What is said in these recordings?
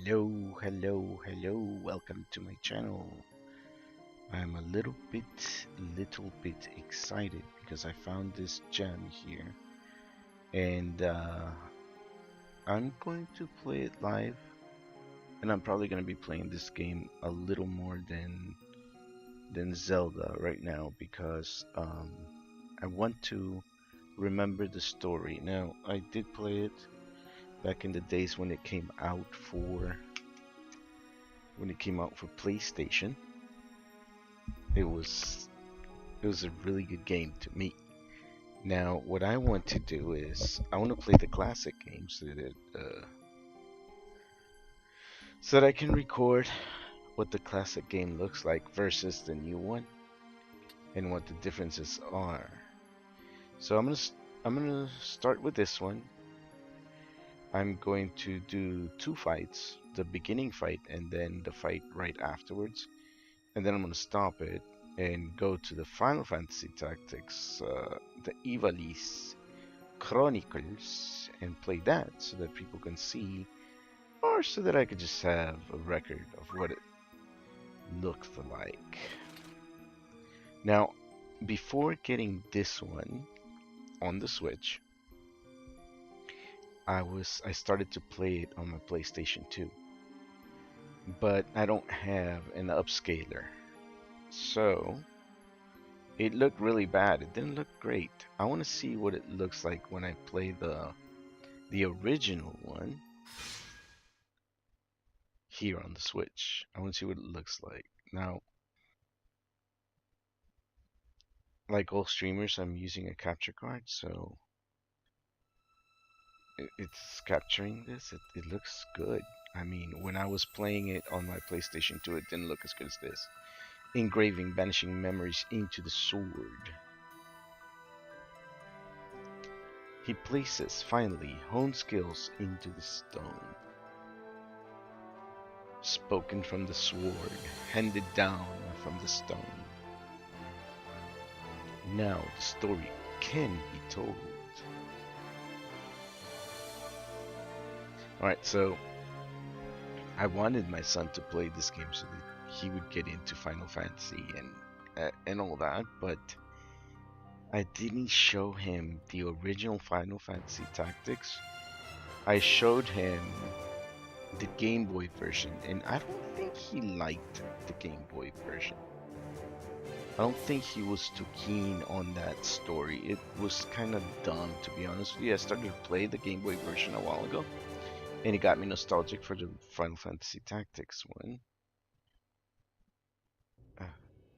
Hello, welcome to my channel. I'm a little bit excited because I found this gem here, and I'm going to play it live, and I'm probably going to be playing this game a little more than Zelda right now because I want to remember the story. Now, I did play it back in the days when it came out for PlayStation. It was a really good game to me. Now, what I want to do is I want to play the classic game so that I can record what the classic game looks like versus the new one and what the differences are. So I'm gonna start with this one. I'm going to do two fights, the beginning fight and then the fight right afterwards, and then I'm gonna stop it and go to the Final Fantasy Tactics, the Ivalice Chronicles, and play that so that people can see, or so that I could just have a record of what it looked like. Now, before getting this one on the Switch, I started to play it on my PlayStation 2, but I don't have an upscaler, so it looked really bad. It didn't look great. I want to see what it looks like when I play the original one here on the Switch. I want to see what it looks like. Now, like all streamers, I'm using a capture card, so it's capturing this. It looks good. I mean, when I was playing it on my PlayStation 2, it didn't look as good as this. Engraving, banishing memories into the sword. He places, finally, honed skills into the stone. Spoken from the sword, handed down from the stone. Now the story can be told. Alright, so I wanted my son to play this game so that he would get into Final Fantasy and all that, but I didn't show him the original Final Fantasy Tactics. I showed him the Game Boy version, and I don't think he liked the Game Boy version. I don't think he was too keen on that story. It was kind of dumb, to be honest with you. I started to play the Game Boy version a while ago, and it got me nostalgic for the Final Fantasy Tactics one. Uh,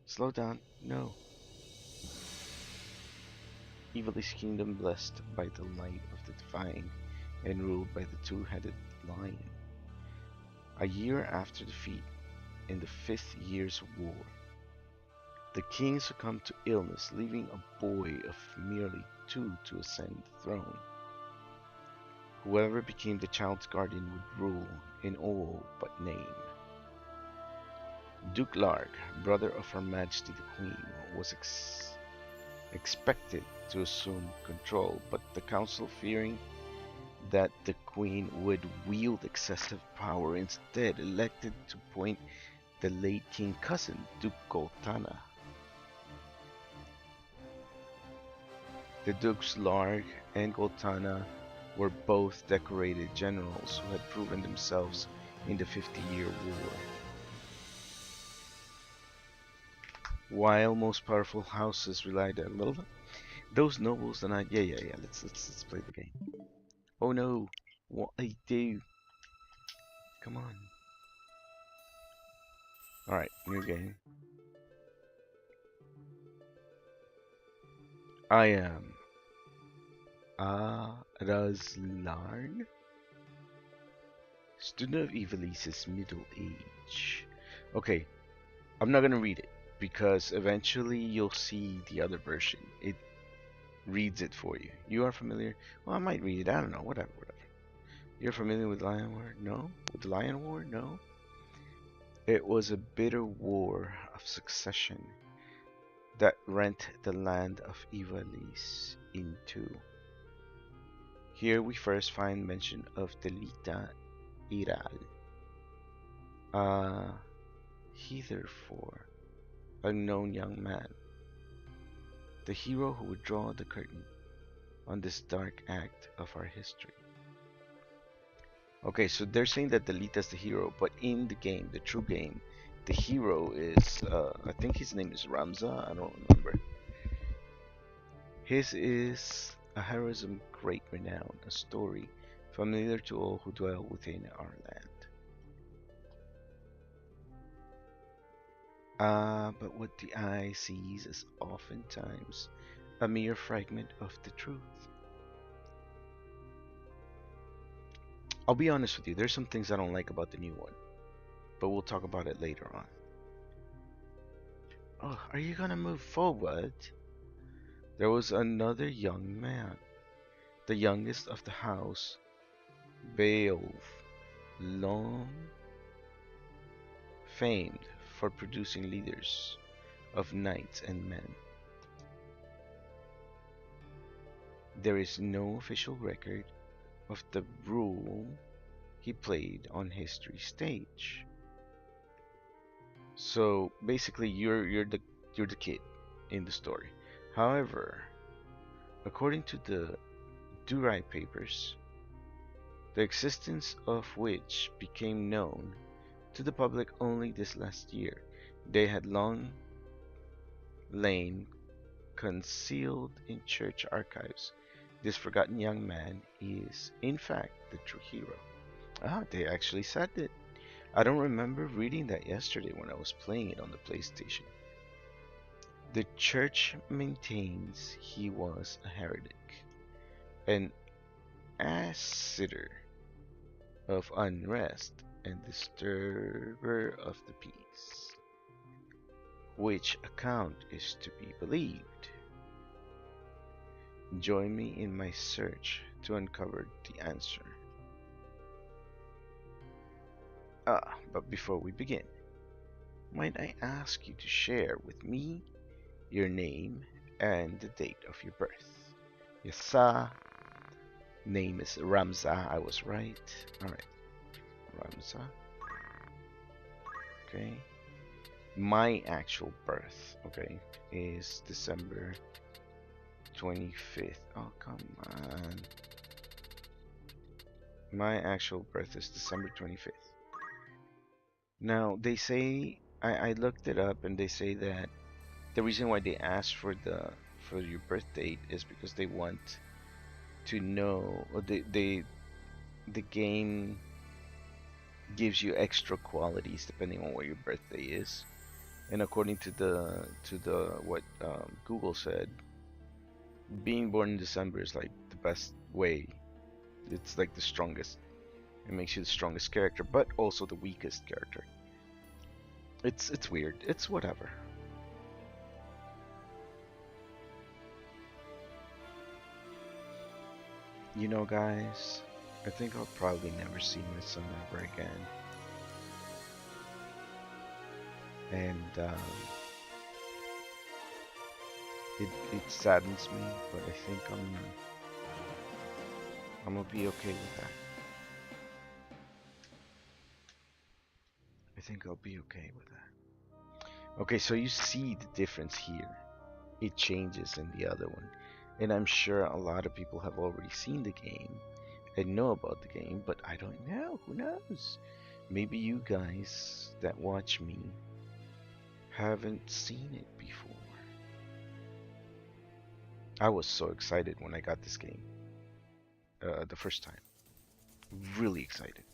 Slow down. No. Ivalice kingdom blessed by the light of the divine and ruled by the two-headed lion. A year after defeat in the 5th Year's War, the king succumbed to illness, leaving a boy of merely 2 to ascend the throne. Whoever became the child's guardian would rule in all but name. Duke Larg, brother of Her Majesty the Queen, was expected to assume control, but the council, fearing that the Queen would wield excessive power, instead elected to appoint the late King's cousin, Duke Goltana. The Dukes Larg and Goltana were both decorated generals who had proven themselves in the 50-Year War. While most powerful houses relied on little, those nobles denied. Yeah. Let's play the game. Oh no, what I do? Come on. All right, new game. I am Razlarn, student of Ivalice's middle age. Okay, I'm not gonna read it because eventually you'll see the other version. It reads it for you. You are familiar? Well, I might read it. I don't know. Whatever. You're familiar with Lion War? No? With the Lion War? No? It was a bitter war of succession that rent the land of Ivalice in two. Here we first find mention of Delita Iral, Uh, Hitherfore, unknown young man, the hero who would draw the curtain on this dark act of our history. Okay, so they're saying that Delita's the hero, but in the game, the true game, the hero is, I think his name is Ramza, I don't remember. His is a heroism great renown, a story familiar to all who dwell within our land. But what the eye sees is oftentimes a mere fragment of the truth. I'll be honest with you, there's some things I don't like about the new one, but we'll talk about it later on. Oh, are you gonna move forward? There was another young man, the youngest of the house, Beowulf, long famed for producing leaders of knights and men. There is no official record of the role he played on history's stage. So basically, you're the kid in the story. However, according to the Durai papers, the existence of which became known to the public only this last year, they had long lain concealed in church archives. This forgotten young man is, in fact, the true hero. Ah, they actually said it. I don't remember reading that yesterday when I was playing it on the PlayStation. The church maintains he was a heretic, an ascetic of unrest, and disturber of the peace, which account is to be believed. Join me in my search to uncover the answer. But before we begin, might I ask you to share with me your name and the date of your birth? Yes, sir. Name is Ramza. I was right. Alright. Ramza. Okay. My actual birth, okay, is December 25th. Oh, come on. My actual birth is December 25th. Now, they say, I looked it up and they say that the reason why they ask for your birth date is because they want to know, or the game gives you extra qualities depending on what your birthday is. And according to the what Google said, being born in December is like the best way. It's like the strongest. It makes you the strongest character, but also the weakest character. It's weird. It's whatever. You know, guys, I think I'll probably never see my son ever again. And it saddens me, but I think I'm gonna be okay with that. I think I'll be okay with that. Okay, so you see the difference here. It changes in the other one. And I'm sure a lot of people have already seen the game and know about the game, but I don't know. Who knows? Maybe you guys that watch me haven't seen it before. I was so excited when I got this game the first time. Really excited.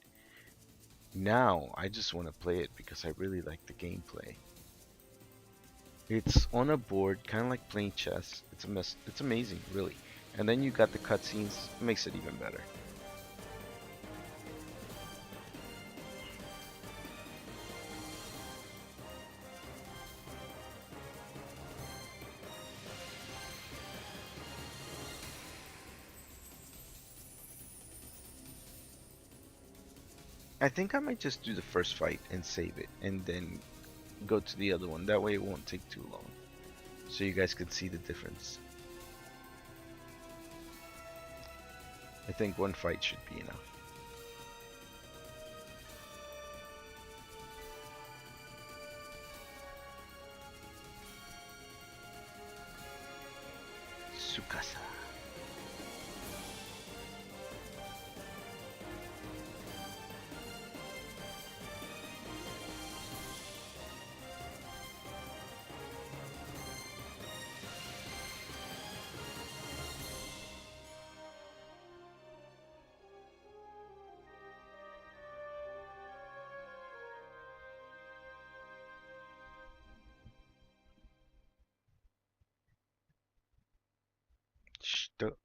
Now I just want to play it because I really like the gameplay. It's on a board, kind of like playing chess. It's amazing, really. And then you got the cutscenes, makes it even better. I think I might just do the first fight and save it, and then go to the other one. That way it won't take too long, so you guys can see the difference. I think one fight should be enough. Su casa. Sto-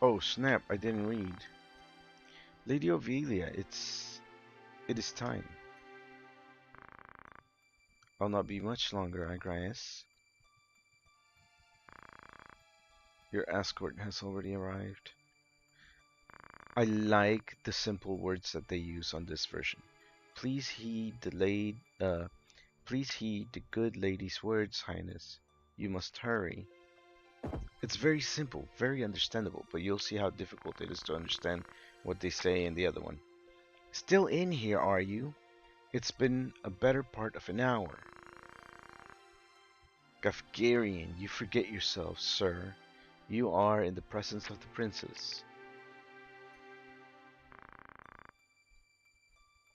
Oh snap! I didn't read. Lady Ophelia, it is time. I'll not be much longer, Agrias. Your escort has already arrived. I like the simple words that they use on this version. Please heed the please heed the good lady's words, Highness. You must hurry. It's very simple, very understandable, but you'll see how difficult it is to understand what they say in the other one. Still in here, are you? It's been a better part of an hour. Gafgarian, you forget yourself, sir. You are in the presence of the princess.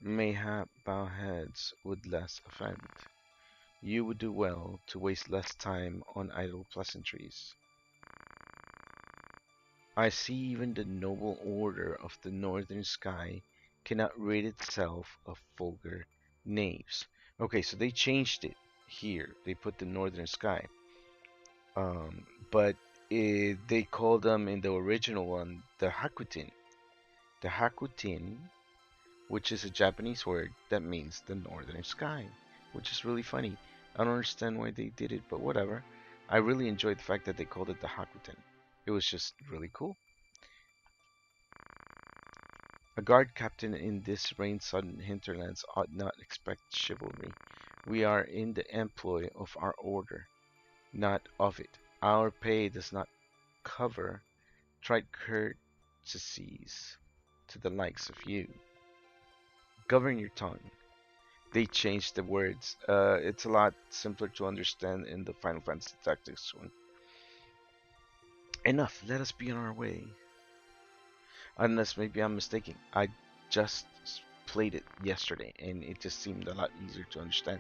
Mayhap bowheads would less offend. You would do well to waste less time on idle pleasantries. I see even the noble order of the northern sky cannot rid itself of vulgar knaves. Okay, so they changed it here. They put the northern sky. But they called them in the original one the Hakutin. The Hakutin, which is a Japanese word that means the northern sky, which is really funny. I don't understand why they did it, but whatever. I really enjoyed the fact that they called it the Hakutin. It was just really cool. A guard captain in this rain-sodden hinterlands ought not expect chivalry. We are in the employ of our order, not of it. Our pay does not cover trite courtesies to the likes of you. Govern your tongue. They changed the words. It's a lot simpler to understand in the Final Fantasy Tactics one. Enough, let us be on our way. Unless maybe I'm mistaken. I just played it yesterday and it just seemed a lot easier to understand.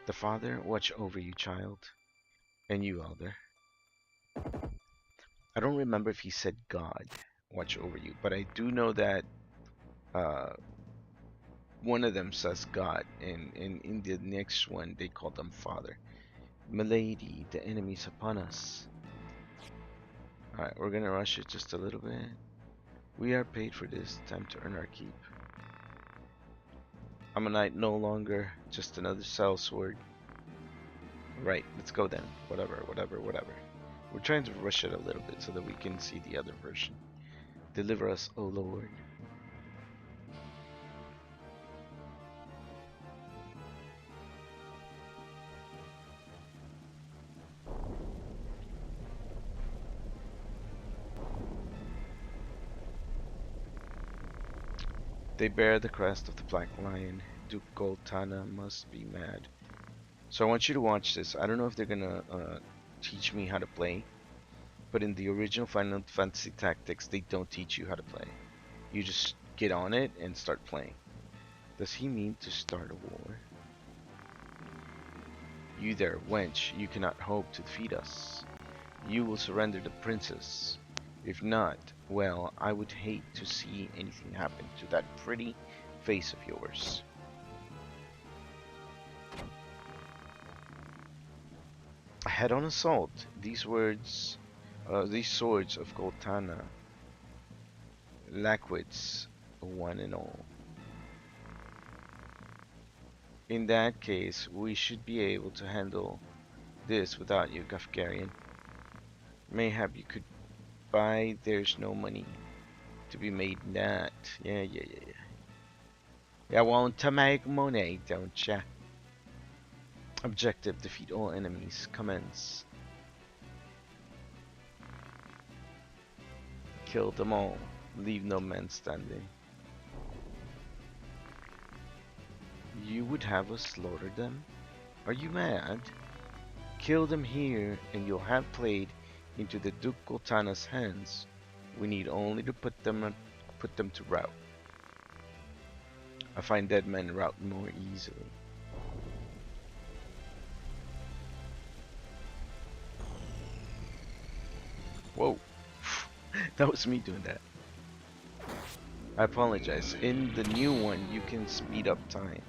The Father watch over you, child, and you, elder. I don't remember if he said God watch over you, but I do know that uh, one of them says God, and in the next one they call them Father. Milady, the enemy's upon us. Alright, we're gonna rush it just a little bit. We are paid for this, time to earn our keep. I'm a knight no longer, just another sellsword. Right, let's go then. Whatever, whatever, whatever. We're trying to rush it a little bit so that we can see the other version. Deliver us, O Lord. They bear the crest of the Black Lion. Duke Goltana must be mad. So I want you to watch this. I don't know if they're gonna teach me how to play, but in the original Final Fantasy Tactics, they don't teach you how to play. You just get on it and start playing. Does he mean to start a war? You there, wench, you cannot hope to defeat us. You will surrender the princess. If not, well, I would hate to see anything happen to that pretty face of yours. Head-on assault. These swords of Goltana, Lackwitz, one and all. In that case, we should be able to handle this without you, Gafgarian. Mayhap you could buy. There's no money to be made in that. Yeah. You want to make money, don't ya? Objective, defeat all enemies. Commence. Kill them all. Leave no man standing. You would have us slaughter them? Are you mad? Kill them here, and you'll have played into the Duke Goltana's hands. We need only to put them to rout. I find dead men rout more easily. Whoa. That was me doing that. I apologize. In the new one, you can speed up time.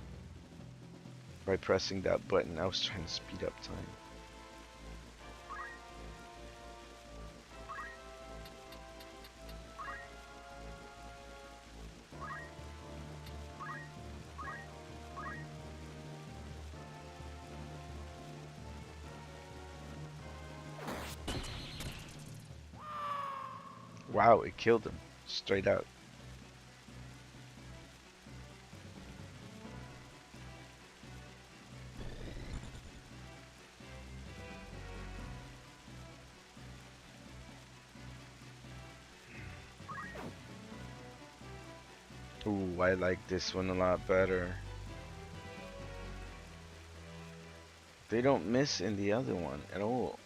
By pressing that button, I was trying to speed up time. Wow, it killed him. Straight out. Ooh, I like this one a lot better. They don't miss in the other one at all.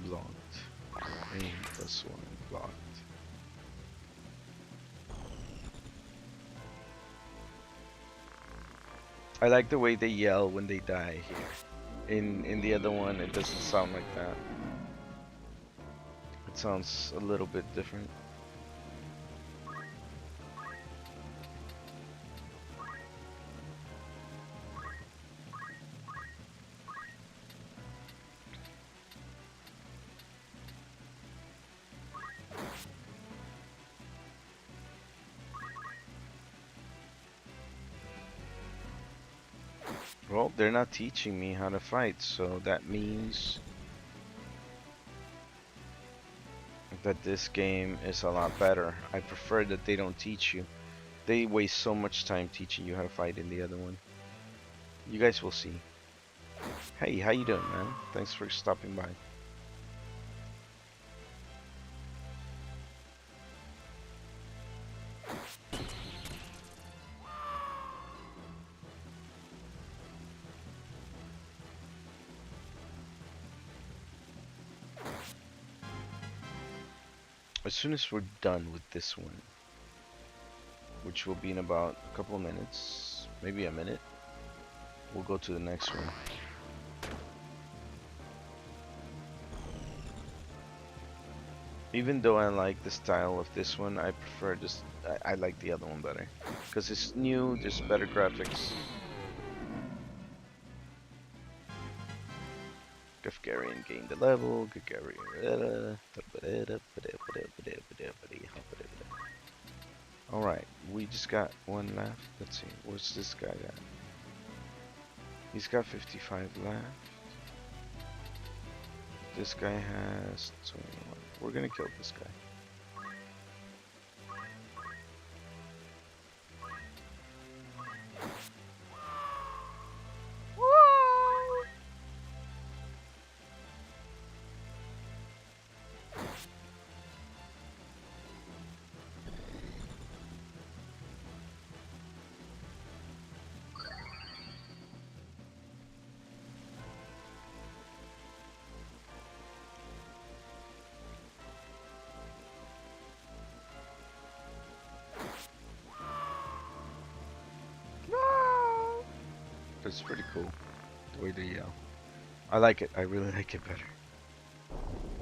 Blocked. Aim plus one. Blocked. I like the way they yell when they die here. In the other one, it doesn't sound like that. It sounds a little bit different. Well, they're not teaching me how to fight, so that means that this game is a lot better. I prefer that they don't teach you. They waste so much time teaching you how to fight in the other one. You guys will see. Hey, how you doing, man? Thanks for stopping by. As soon as we're done with this one, which will be in about a couple of minutes, maybe a minute, we'll go to the next one. Even though I like the style of this one, I prefer this. I like the other one better because it's new. There's better graphics. Gafgarian gained the level. Alright, we just got one left. Let's see, what's this guy got? He's got 55 left. This guy has 21. We're gonna kill this guy. It's pretty cool, the way they yell. I like it. I really like it better.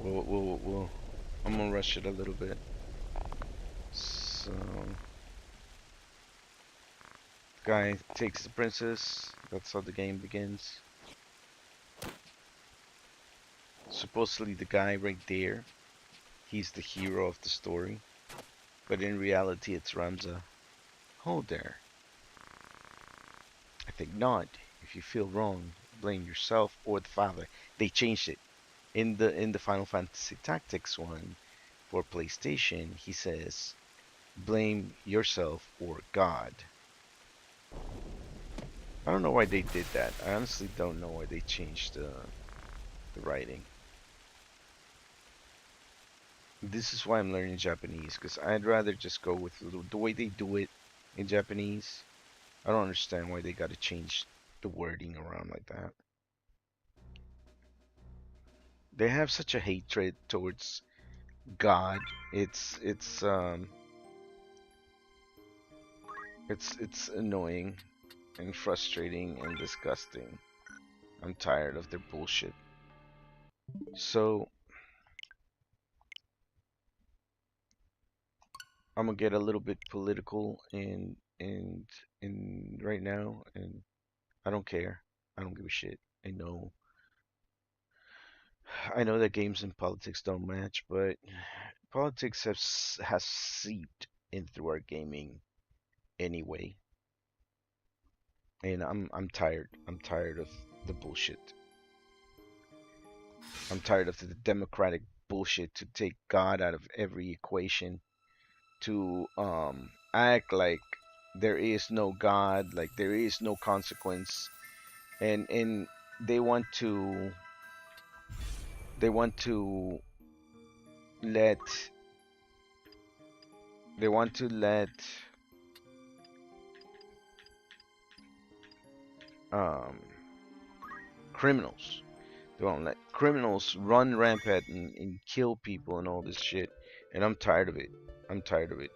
I'm gonna rush it a little bit. So, guy takes the princess. That's how the game begins. Supposedly the guy right there, he's the hero of the story. But in reality, it's Ramza. Hold there. I think not. If you feel wrong, blame yourself or the father. They changed it in the Final Fantasy Tactics one. For PlayStation, he says, blame yourself or God. I don't know why they did that. I honestly don't know why they changed the writing. This is why I'm learning Japanese, because I'd rather just go with the way they do it in Japanese. I don't understand why they got to change the wording around like that. They have such a hatred towards God. It's annoying and frustrating and disgusting. I'm tired of their bullshit. So I'm gonna get a little bit political and right now, and I don't care. I don't give a shit. I know that games and politics don't match, but politics has seeped in through our gaming anyway, and I'm tired. I'm tired of the bullshit. I'm tired of the democratic bullshit to take God out of every equation, to act like there is no God, like there is no consequence, and they want to they want to let they want to let um criminals they want to let criminals run rampant and kill people and all this shit, and I'm tired of it. I'm tired of it.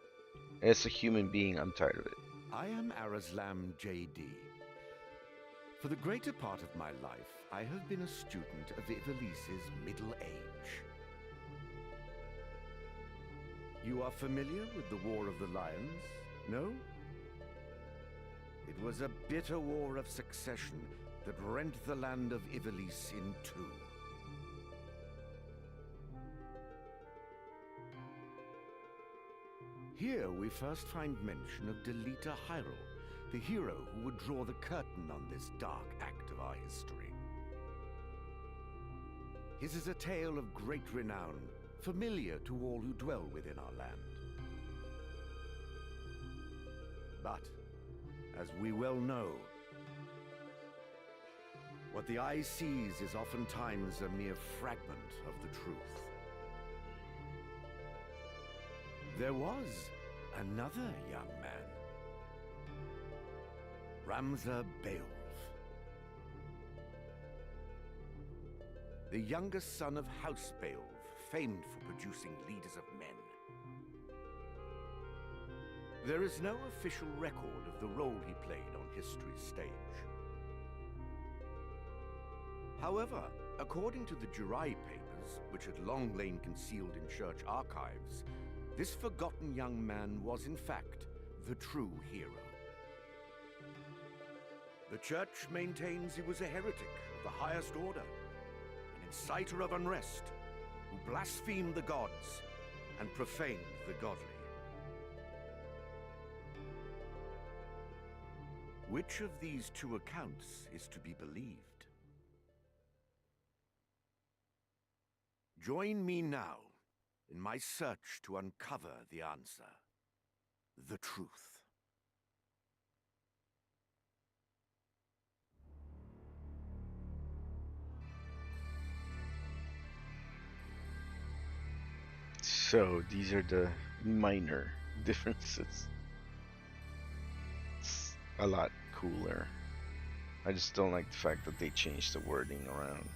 As a human being, I'm tired of it. I am Arazlam J.D. For the greater part of my life, I have been a student of Ivalice's middle age. You are familiar with the War of the Lions, no? It was a bitter war of succession that rent the land of Ivalice in two. Here we first find mention of Delita Hyrule, the hero who would draw the curtain on this dark act of our history. His is a tale of great renown, familiar to all who dwell within our land. But, as we well know, what the eye sees is oftentimes a mere fragment of the truth. There was another young man, Ramza Beowulf, the youngest son of House Beowulf, famed for producing leaders of men. There is no official record of the role he played on history's stage. However, according to the Jirai papers, which had long lain concealed in church archives, this forgotten young man was in fact the true hero. The church maintains he was a heretic of the highest order, an inciter of unrest, who blasphemed the gods and profaned the godly. Which of these two accounts is to be believed? Join me now in my search to uncover the answer, the truth. So these are the minor differences. It's a lot cooler. I just don't like the fact that they changed the wording around.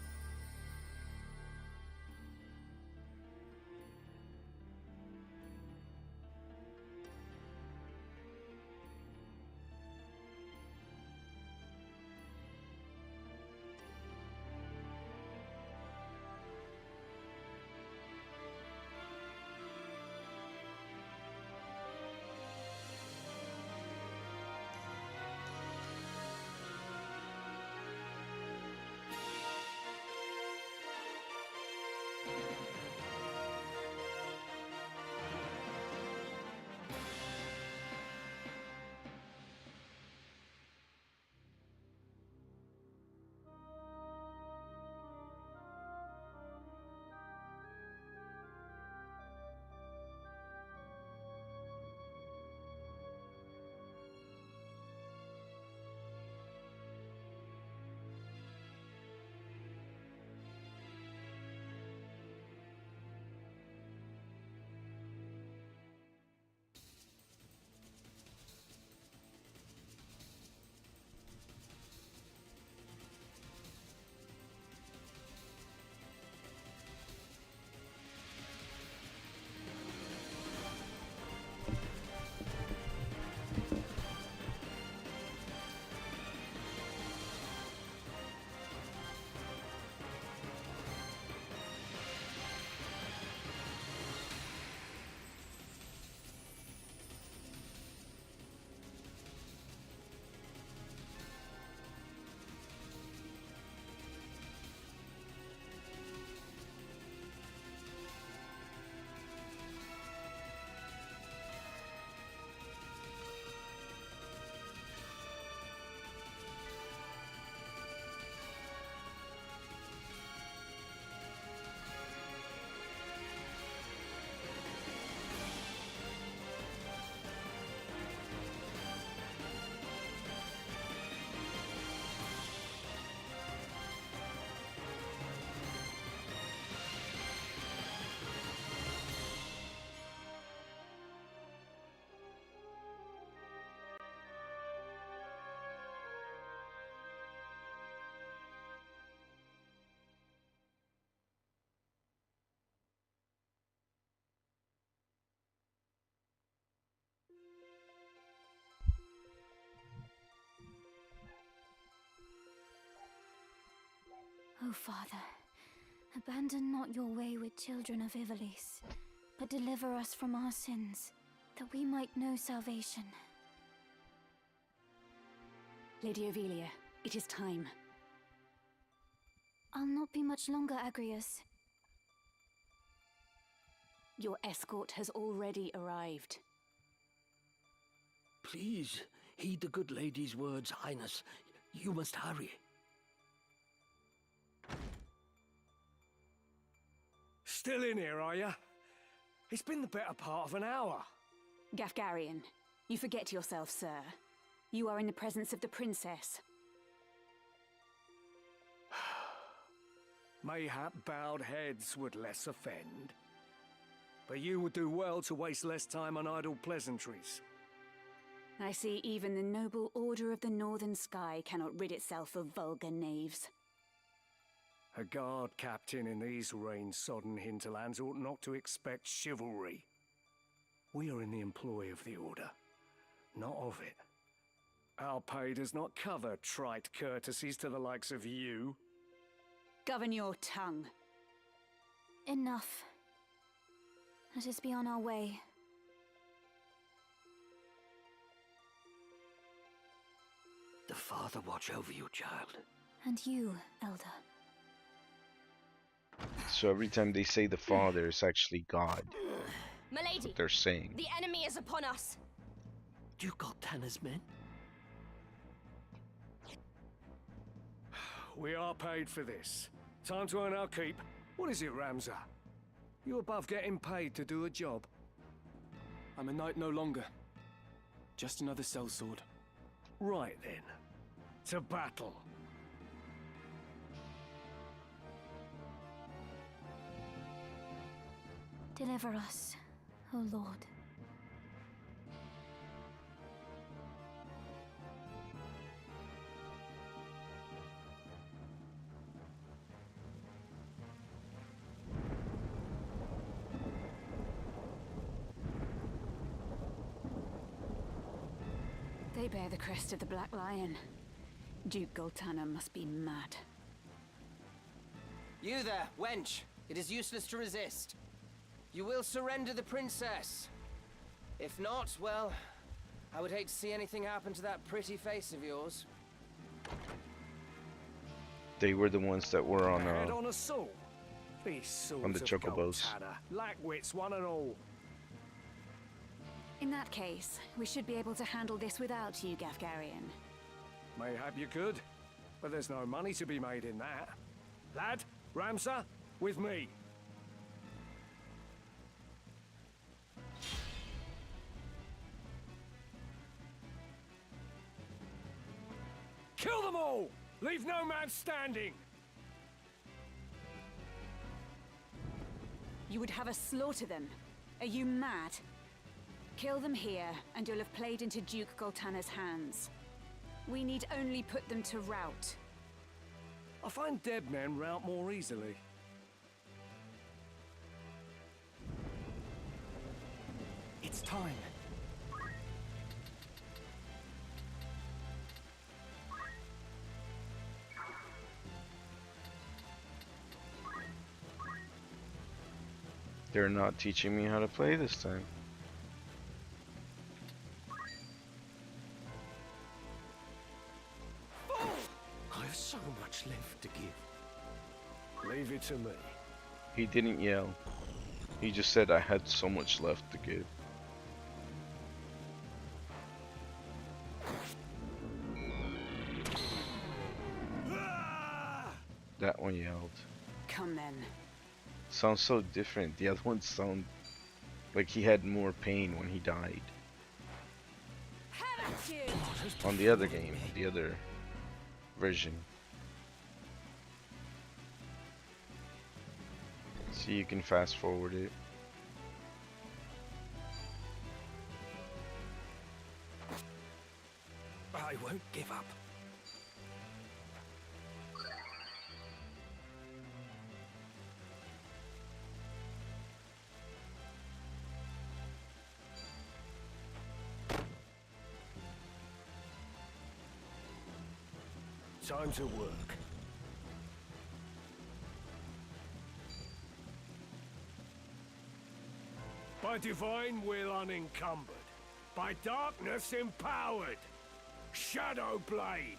O Father, abandon not your wayward children of Ivalice, but deliver us from our sins, that we might know salvation. Lady Ophelia, it is time. I'll not be much longer, Agrius. Your escort has already arrived. Please, heed the good lady's words, Highness. You must hurry. Still in here, are you? It's been the better part of an hour. Gafgarian, you forget yourself, sir. You are in the presence of the princess. Mayhap bowed heads would less offend. But you would do well to waste less time on idle pleasantries. I see even the noble Order of the Northern Sky cannot rid itself of vulgar knaves. A guard captain in these rain-sodden hinterlands ought not to expect chivalry. We are in the employ of the Order, not of it. Our pay does not cover trite courtesies to the likes of you. Govern your tongue. Enough. Let us be on our way. The Father watch over you, child. And you, Elder. So every time they say the Father, it's actually God. Milady, What they're saying. the enemy is upon us. Duke Goltana's men? We are paid for this. Time to earn our keep. What is it, Ramza? You above getting paid to do a job? I'm a knight no longer. Just another sellsword. Right then. To battle. Deliver us, O Lord. They bear the crest of the Black Lion. Duke Goltana must be mad. You there, wench! It is useless to resist. You will surrender the princess. If not, well, I would hate to see anything happen to that pretty face of yours. They were the ones that were on Head on assault. These swords on the of chocobos. Goltana, lack wits one and all. In that case, we should be able to handle this without you, Gafgarian. Mayhap you could, but there's no money to be made in that. Lad, Ramsa, with me. Kill them all! Leave no man standing! You would have us slaughter them? Are you mad? Kill them here, and you'll have played into Duke Goltana's hands. We need only put them to rout. I find dead men rout more easily. It's time. They're not teaching me how to play this time. I have so much left to give. Leave it to me. He didn't yell. He just said I had so much left to give. That one yelled. Come then. Sounds so different. The other one sound like he had more pain when he died. Have at you! On the other game, the other version. So you can fast forward it. I won't give up. Time to work. By divine will unencumbered. By darkness empowered. Shadow Blade.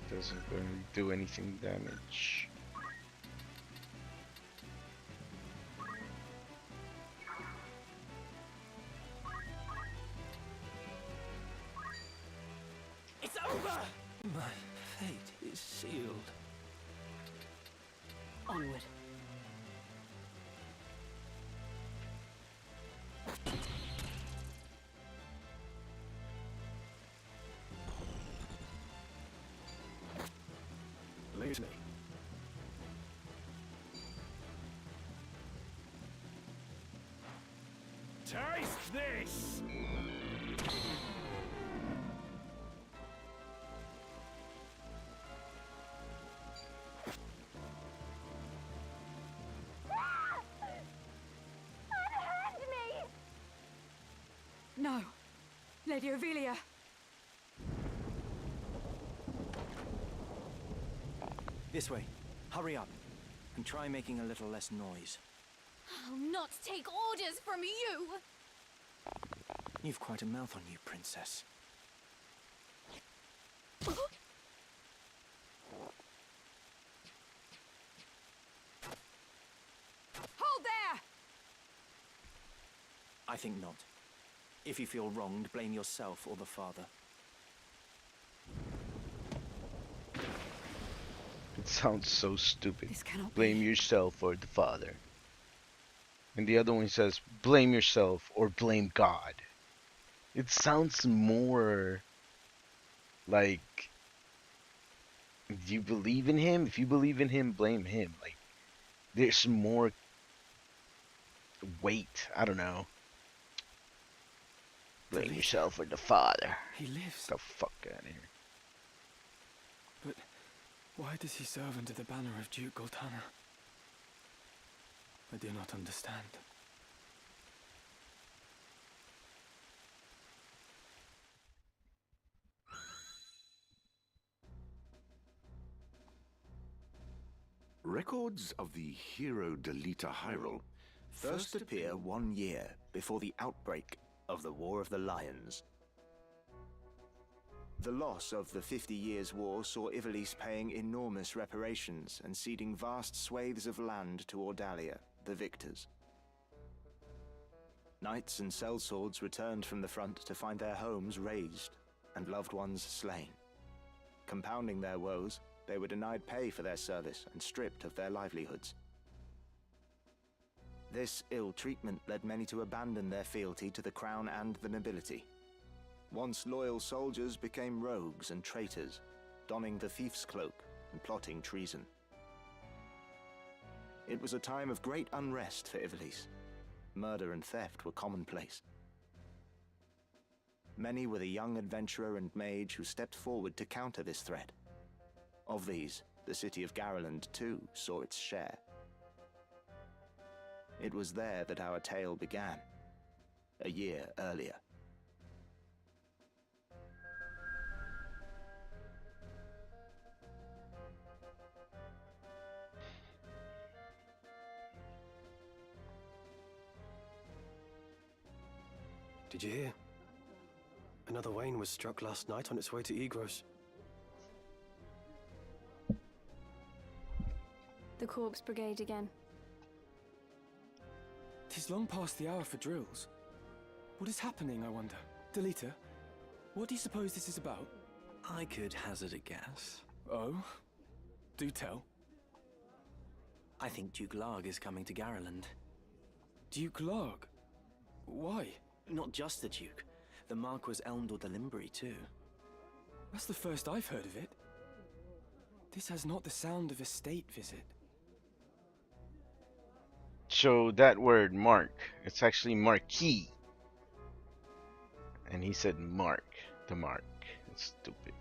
Doesn't really do anything damage. It's over! My fate is sealed. Onward. Leave me. Taste this! Unhand me! No! Lady Ivalice! This way. Hurry up. And try making a little less noise. I'll not take orders from you! You've quite a mouth on you, princess. Hold there! I think not. If you feel wronged, blame yourself or the father. It sounds so stupid. This cannot Blame be. yourself or the father. And the other one says, blame yourself or blame God. It sounds more like, do you believe in him? If you believe in him, blame him. Like, there's more weight. I don't know. Blame yourself or the father. He lives. Get the fuck out of here. But why does he serve under the banner of Duke Goltana? I do not understand. Records of the hero Delita Hyrule First appear 1 year before the outbreak of the War of the Lions. The loss of the 50 Years' War saw Ivalice paying enormous reparations and ceding vast swathes of land to Ordalia, the victors. Knights and sellswords returned from the front to find their homes razed and loved ones slain. Compounding their woes, they were denied pay for their service and stripped of their livelihoods. This ill treatment led many to abandon their fealty to the crown and the nobility. Once loyal soldiers became rogues and traitors, donning the thief's cloak and plotting treason. It was a time of great unrest for Ivalice. Murder and theft were commonplace. Many were the young adventurer and mage who stepped forward to counter this threat. Of these, the city of Garland too saw its share. It was there that our tale began, a year earlier. Did you hear? Another Wayne was struck last night on its way to Egros. The Corpse Brigade again. 'Tis long past the hour for drills. What is happening, I wonder? Delita, what do you suppose this is about? I could hazard a guess. Oh? Do tell. I think Duke Larg is coming to Garland. Duke Larg? Why? Not just the Duke. The Marquis Elmdor de Limbri, too. That's the first I've heard of it. This has not the sound of a state visit. So that word mark, it's actually marquee. And he said mark, the mark. It's stupid.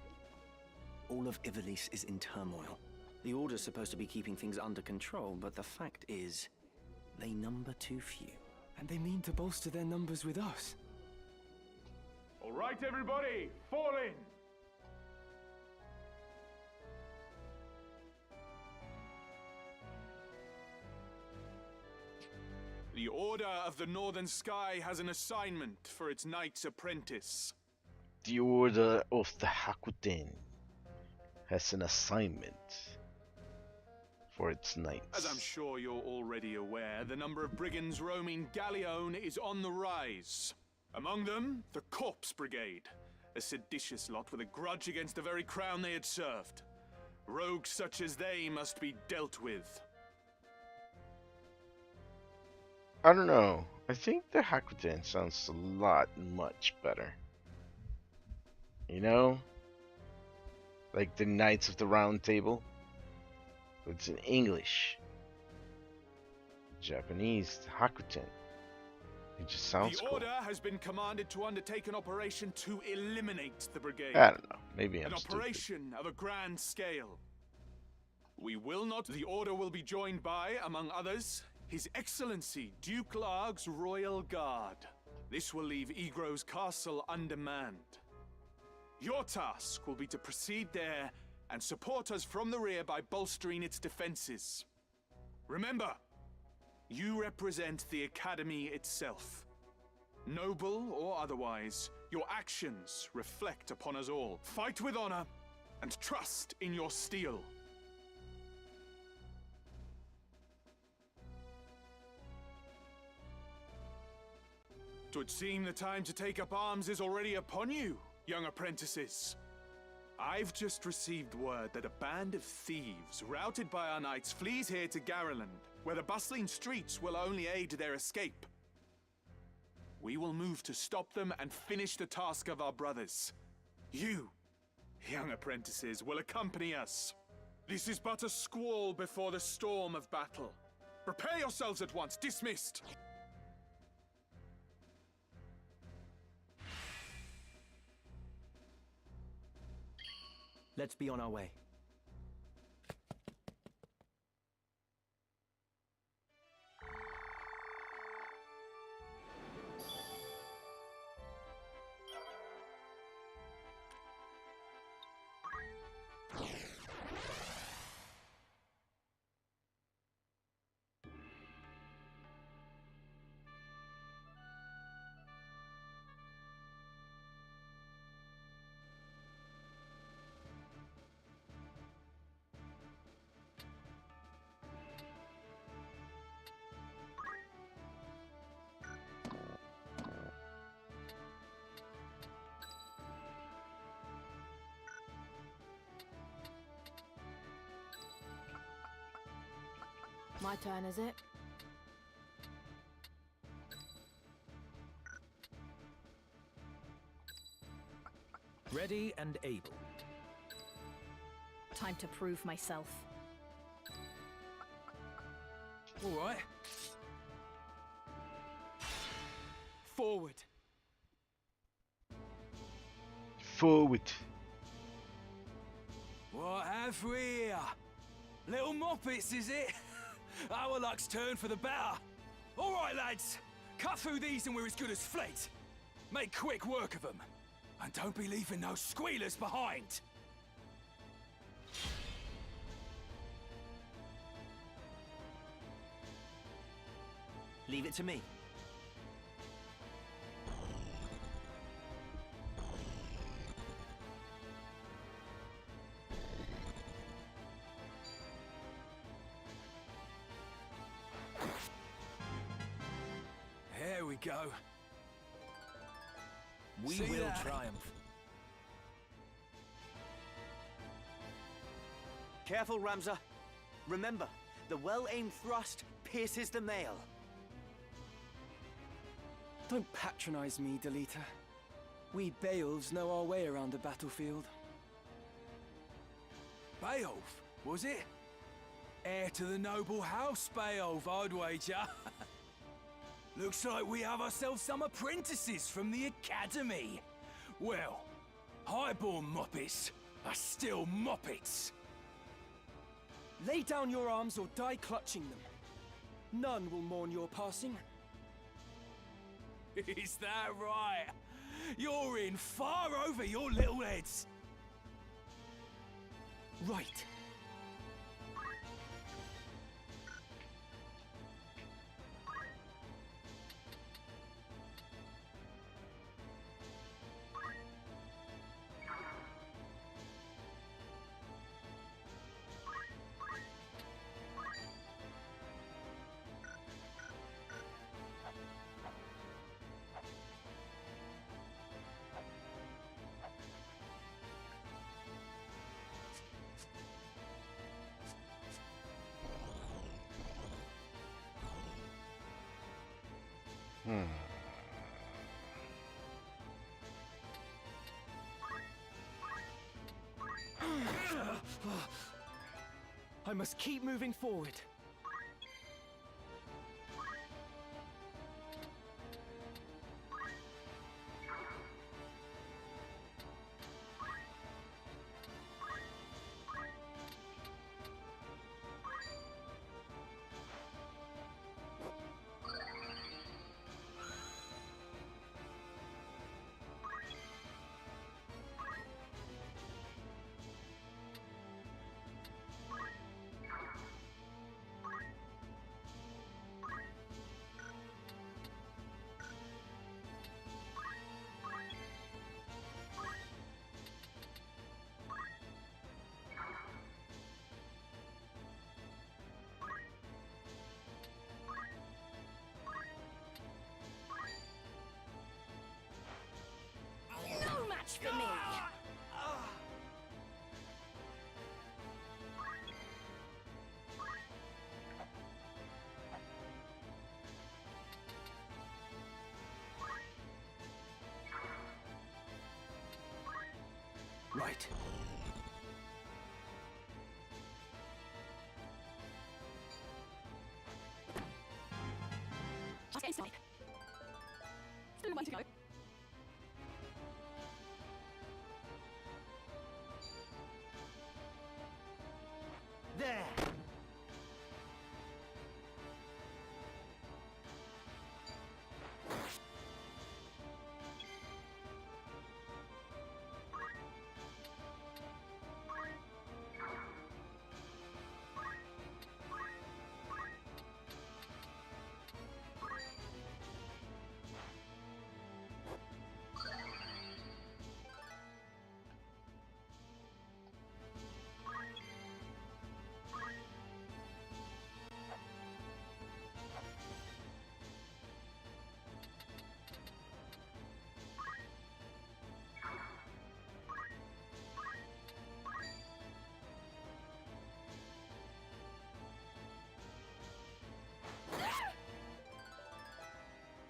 All of Ivalice is in turmoil. The Order's supposed to be keeping things under control, but the fact is, they number too few. And they mean to bolster their numbers with us. All right, everybody, fall in! The Order of the Northern Sky has an assignment for its Knight's Apprentice. The Order of the Hakuten has an assignment for its knights. As I'm sure you're already aware, the number of brigands roaming Galleon is on the rise. Among them, the Corpse Brigade, a seditious lot with a grudge against the very crown they had served. Rogues such as they must be dealt with. I don't know. I think the Hakuten sounds a lot much better. You know? Like the Knights of the Round Table. It's in English. Japanese, the Hakuten. It just sounds cool. The Order has been commanded to undertake an operation to eliminate the brigade. I don't know. Maybe I'm An operation of a grand scale. We will not. The Order will be joined by, among others, His Excellency Duke Larg's Royal Guard. This will leave Igro's castle undermanned. Your task will be to proceed there and support us from the rear by bolstering its defenses. Remember, you represent the Academy itself. Noble or otherwise, your actions reflect upon us all. Fight with honor and trust in your steel. Twould seem the time to take up arms is already upon you, young apprentices. I've just received word that a band of thieves, routed by our knights, flees here to Garreland, where the bustling streets will only aid their escape. We will move to stop them and finish the task of our brothers. You, young apprentices, will accompany us. This is but a squall before the storm of battle. Prepare yourselves at once. Dismissed. Let's be on our way. My turn, is it? Ready and able. Time to prove myself. All right. Forward. Forward. What have we here? Little moppets, is it? Our luck's turned for the better. All right, lads. Cut through these and we're as good as fled. Make quick work of them. And don't be leaving no squealers behind. Leave it to me. There we go. We See will that? triumph. Careful, Ramza. Remember, the well-aimed thrust pierces the mail. Don't patronize me, Delita. We Beowulfs know our way around the battlefield. Beowulf, was it? Heir to the noble house, Beowulf, I'd wager. Looks like we have ourselves some apprentices from the Academy. Well, highborn moppets, are still moppets. Lay down your arms or die clutching them. None will mourn your passing. Is that right? You're in far over your little heads. Right. I must keep moving forward. No match for me! Right. Just getting started. Still a way to go. There!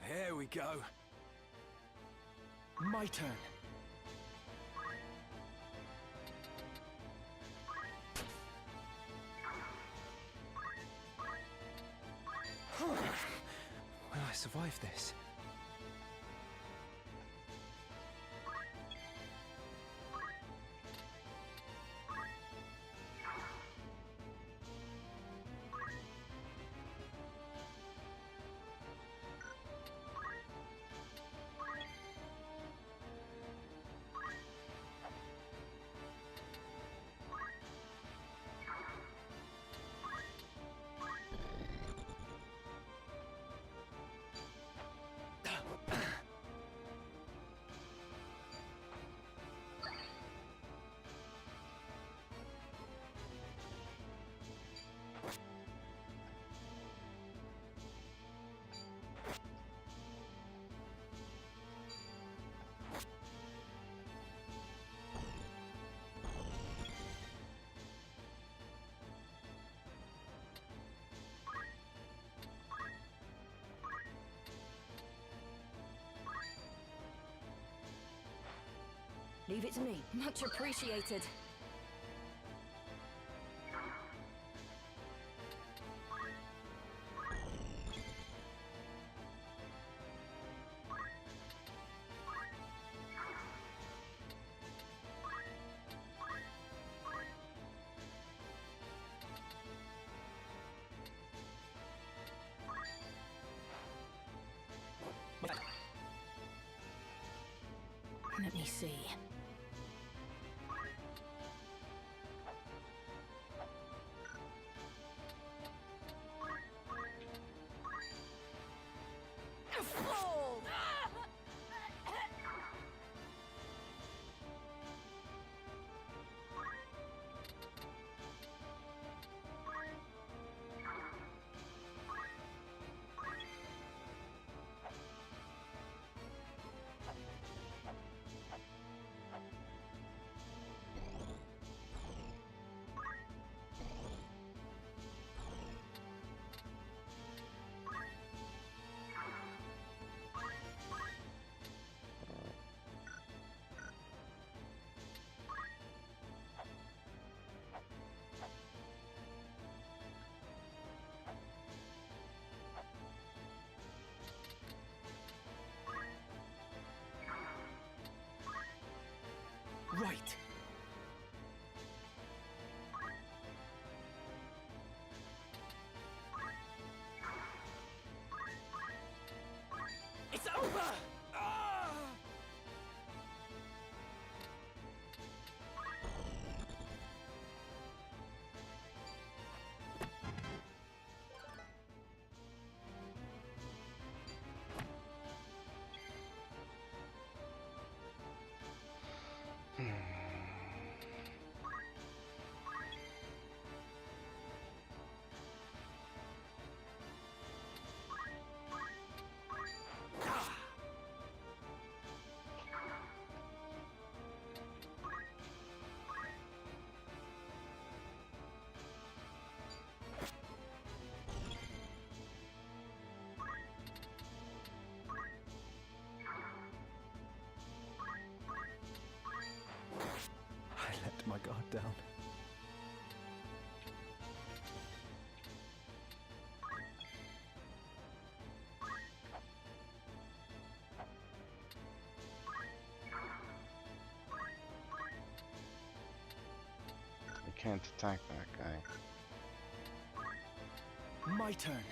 There we go. My turn. Will I survive this? Leave it to me. Much appreciated. Let me see. Right. It's over! Ah! I let my guard down. I can't attack that guy. My turn.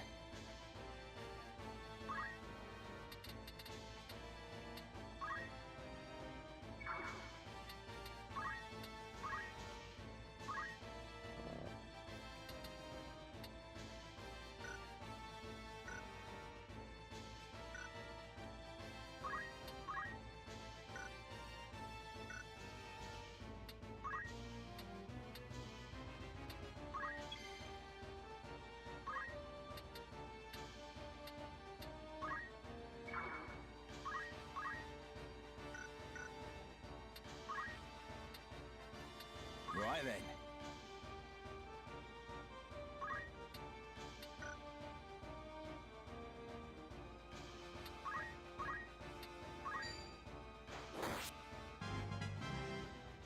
Right then.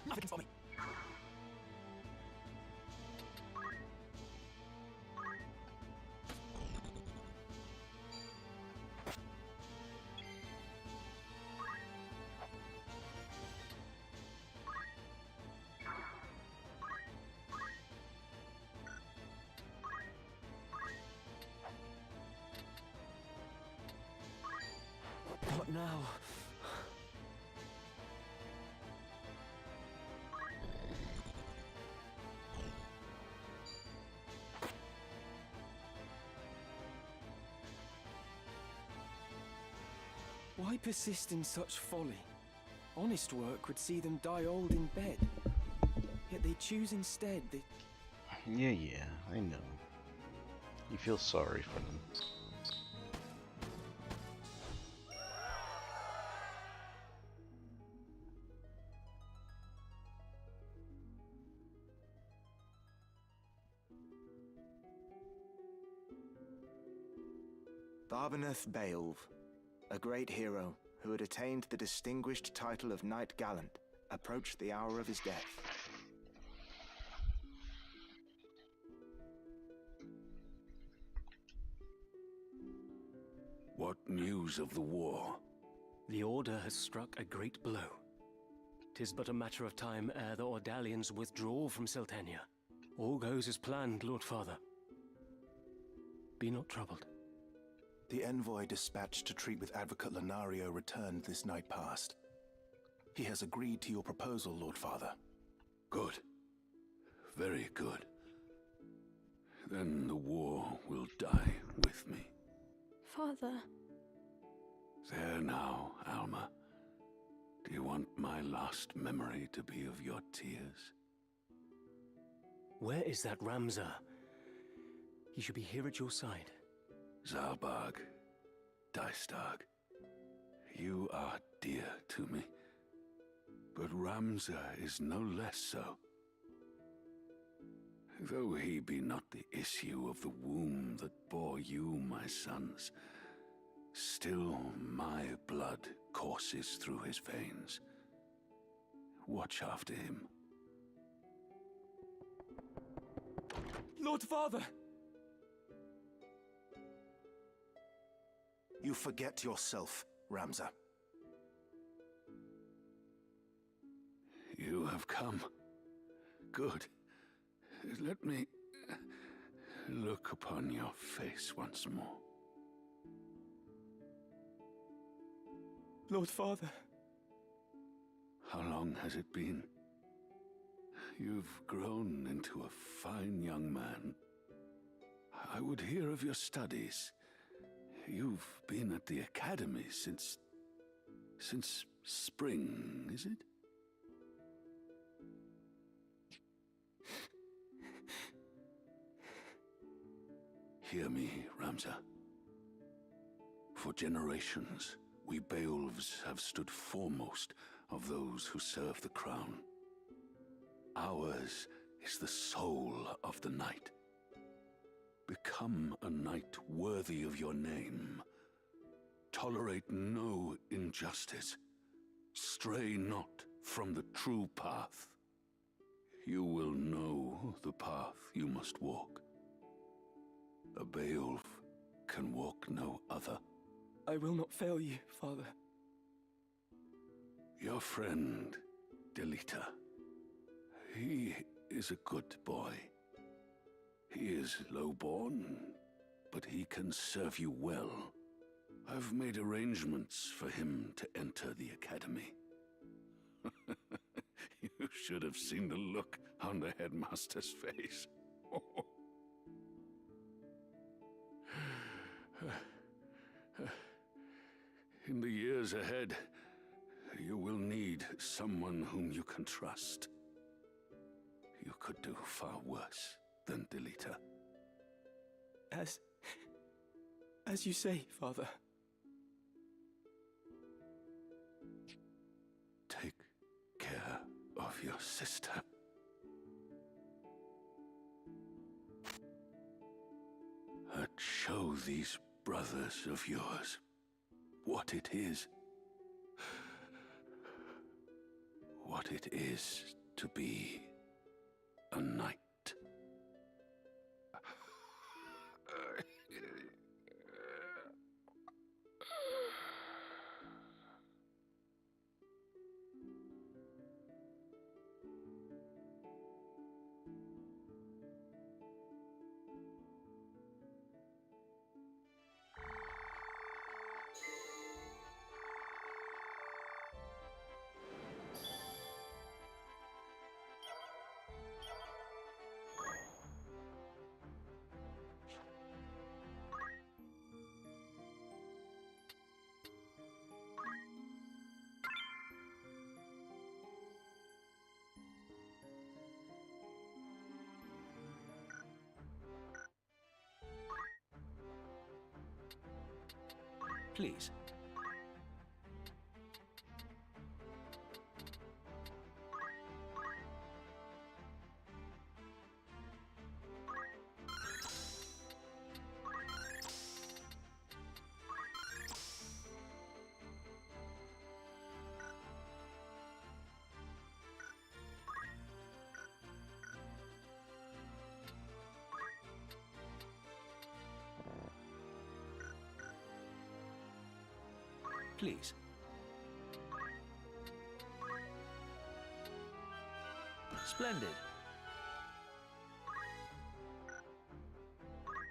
Nothing can stop me. What now? Why persist in such folly? Honest work would see them die old in bed. Yet they choose instead the... Yeah, I know. You feel sorry for them. Barbeneth Beowulf, a great hero who had attained the distinguished title of Knight Gallant, approached the hour of his death. What news of the war? The Order has struck a great blow. 'Tis but a matter of time ere the Ordalians withdraw from Seltenia. All goes as planned, Lord Father. Be not troubled. The envoy dispatched to treat with Advocate Lenario returned this night past. He has agreed to your proposal, Lord Father. Good. Very good. Then the war will die with me. Father. There now, Alma. Do you want my last memory to be of your tears? Where is that Ramza? He should be here at your side. Zalbag, Dystag, you are dear to me. But Ramza is no less so. Though he be not the issue of the womb that bore you, my sons, still my blood courses through his veins. Watch after him. Lord Father! You forget yourself, Ramza. You have come. Good. Let me look upon your face once more. Lord Father. How long has it been? You've grown into a fine young man. I would hear of your studies. You've been at the academy since spring, is it? Hear me, Ramza. For generations, we Beowulfs have stood foremost of those who serve the crown. Ours is the soul of the night. Become a knight worthy of your name. Tolerate no injustice. Stray not from the true path. You will know the path you must walk. A Beowulf can walk no other. I will not fail you, Father. Your friend, Delita. He is a good boy. He is low-born, but he can serve you well. I've made arrangements for him to enter the academy. You should have seen the look on the headmaster's face. In the years ahead, you will need someone whom you can trust. You could do far worse than Delita. As you say, Father. Take care of your sister. And show these brothers of yours what it is. What it is to be a knight. Please. Please. Splendid.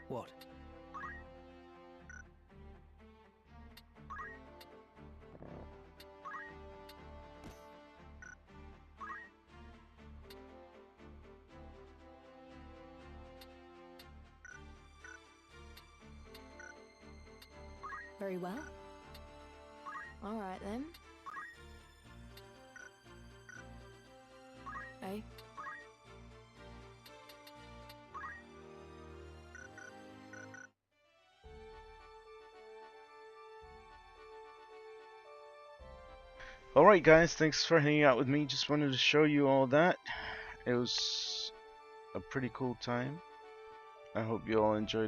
What? Very well. Alright then. Hey. Alright guys, thanks for hanging out with me. Just wanted to show you all that. It was a pretty cool time. I hope you all enjoyed it.